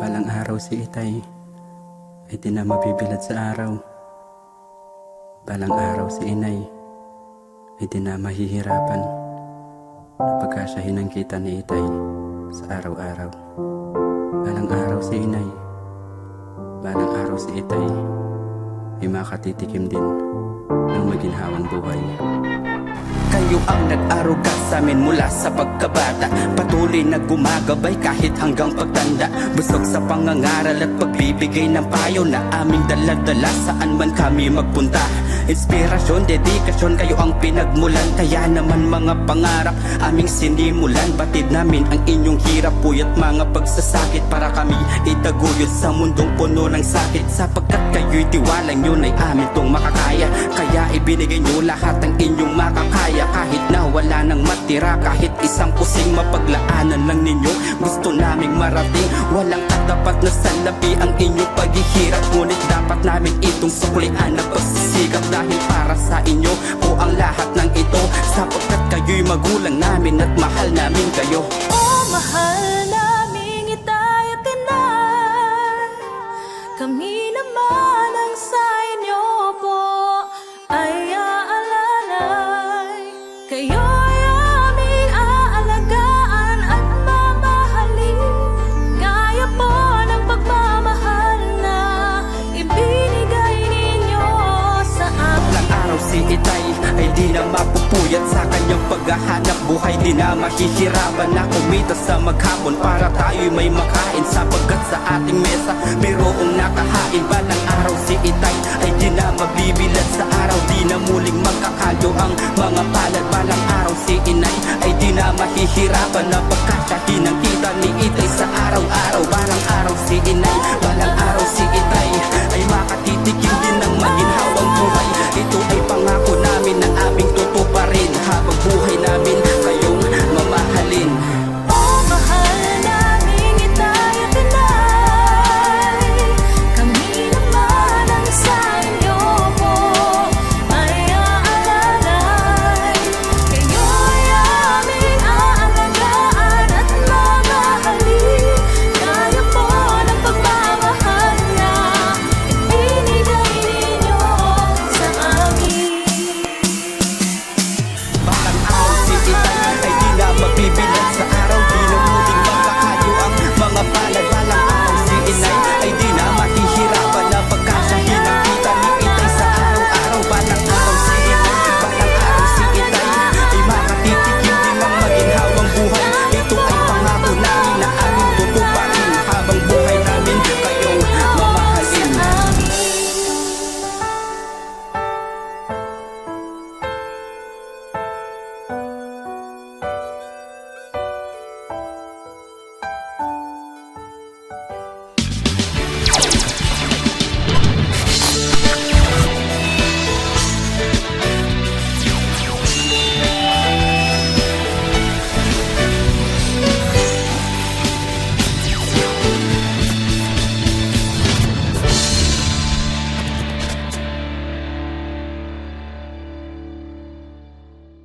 Balang araw si Itay ay di na mabibilad sa araw. Balang araw si Inay ay di na mahihirapan na pagkasyahin ang kita ni Itay sa araw-araw. Balang araw si Inay, balang araw si Itay ay makatitikim din ng maginhawang buhay. Kayo ang nag-aruga sa amin mula sa pagkabata, patuloy na gumagabay kahit hanggang pagtanda. Busog sa pangangaral at pagbibigay ng payo na aming dala-dala saan man kami magpunta. Inspirasyon, dedikasyon, kayo ang pinagmulan. Kaya naman mga pangarap aming sinimulan. Batid namin ang inyong hirap, puyat mga pagsasakit para kami itaguyod sa mundong puno ng sakit. Sapagkat kayo'y tiwala nyo na'y amin tong makakaya. Kaya ibinigay nyo lahat ng inyong makakaya. Kahit na wala nang matira, kahit isang pusing mapaglaanan lang ninyo. Gusto naming marating, walang katapat na salapi ang inyong paghihirap. Ngunit dapat namin itong suklian na pagsisikap. Dahil para sa inyo po ang lahat ng ito, sapagkat kayo'y magulang namin at mahal namin kayo. Oh, mahal namin Itay at Inay, kami naman ang sa inyo po ay aalalay. Kayo'y aming aalagaan at mamahalin, gaya po ng pagmamahal na ibinigay ninyo sa amin. Balang araw si Itay ay di na mapupuyat sa kanyang paghahanap buhay. Di na mahihirapan na kumita sa maghapon para tayo'y may makain, sapagkat sa ating mesa mayroong nakahain. Balang araw si Itay ay di na mabibilad sa araw, di na muling magkakalyo ang mga palad. Balang araw si Inay ay di na mahihirapan na pagkasyahin ang kita ni Itay